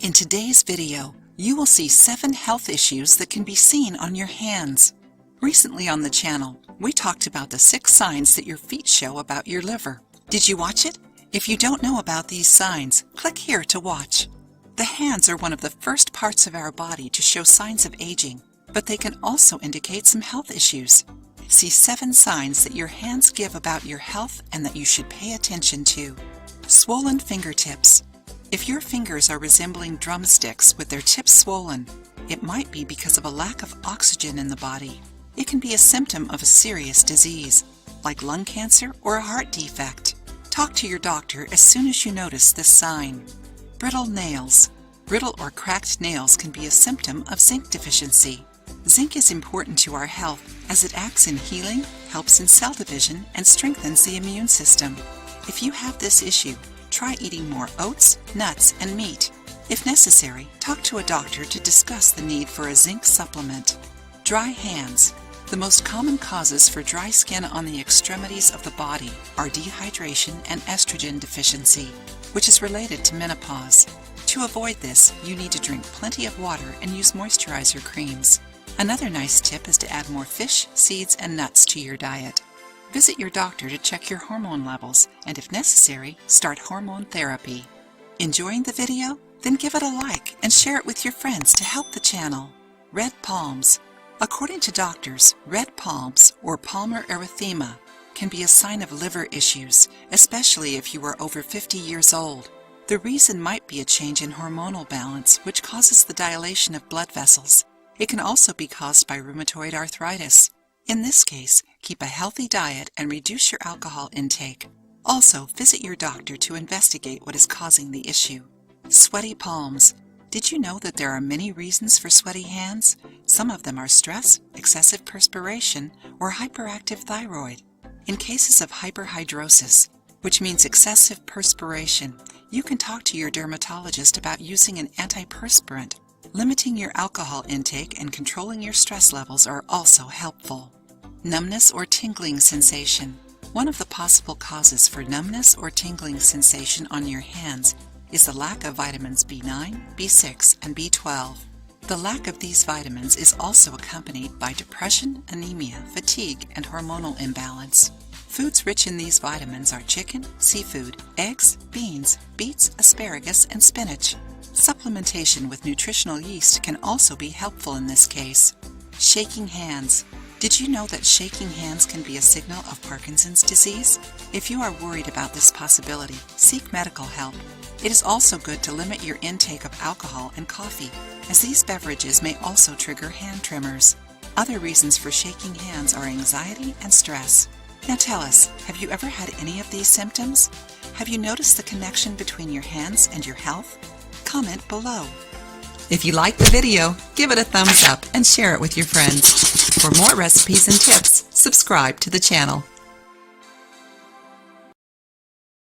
In today's video, you will see 7 health issues that can be seen on your hands. Recently on the channel, we talked about the 6 signs that your feet show about your liver. Did you watch it? If you don't know about these signs, click here to watch. The hands are one of the first parts of our body to show signs of aging, but they can also indicate some health issues. See 7 signs that your hands give about your health and that you should pay attention to. Swollen fingertips. If your fingers are resembling drumsticks with their tips swollen, it might be because of a lack of oxygen in the body. It can be a symptom of a serious disease, like lung cancer or a heart defect. Talk to your doctor as soon as you notice this sign. Brittle nails. Brittle or cracked nails can be a symptom of zinc deficiency. Zinc is important to our health as it acts in healing, helps in cell division, and strengthens the immune system. If you have this issue, try eating more oats, nuts, and meat. If necessary, talk to a doctor to discuss the need for a zinc supplement. Dry hands. The most common causes for dry skin on the extremities of the body are dehydration and estrogen deficiency, which is related to menopause. To avoid this, you need to drink plenty of water and use moisturizer creams. Another nice tip is to add more fish, seeds, and nuts to your diet. Visit your doctor to check your hormone levels, and if necessary, start hormone therapy. Enjoying the video? Then give it a like and share it with your friends to help the channel. Red palms. According to doctors, red palms, or palmar erythema, can be a sign of liver issues, especially if you are over 50 years old. The reason might be a change in hormonal balance, which causes the dilation of blood vessels. It can also be caused by rheumatoid arthritis. In this case, keep a healthy diet and reduce your alcohol intake. Also, visit your doctor to investigate what is causing the issue. Sweaty palms. Did you know that there are many reasons for sweaty hands? Some of them are stress, excessive perspiration, or hyperactive thyroid. In cases of hyperhidrosis, which means excessive perspiration, you can talk to your dermatologist about using an antiperspirant. Limiting your alcohol intake and controlling your stress levels are also helpful. Numbness or tingling sensation. One of the possible causes for numbness or tingling sensation on your hands is the lack of vitamins B9, B6, and B12. The lack of these vitamins is also accompanied by depression, anemia, fatigue, and hormonal imbalance. Foods rich in these vitamins are chicken, seafood, eggs, beans, beets, asparagus, and spinach. Supplementation with nutritional yeast can also be helpful in this case. Shaking hands. Did you know that shaking hands can be a signal of Parkinson's disease? If you are worried about this possibility, seek medical help. It is also good to limit your intake of alcohol and coffee, as these beverages may also trigger hand tremors. Other reasons for shaking hands are anxiety and stress. Now tell us, have you ever had any of these symptoms? Have you noticed the connection between your hands and your health? Comment below. If you liked the video, give it a thumbs up and share it with your friends. For more recipes and tips, subscribe to the channel.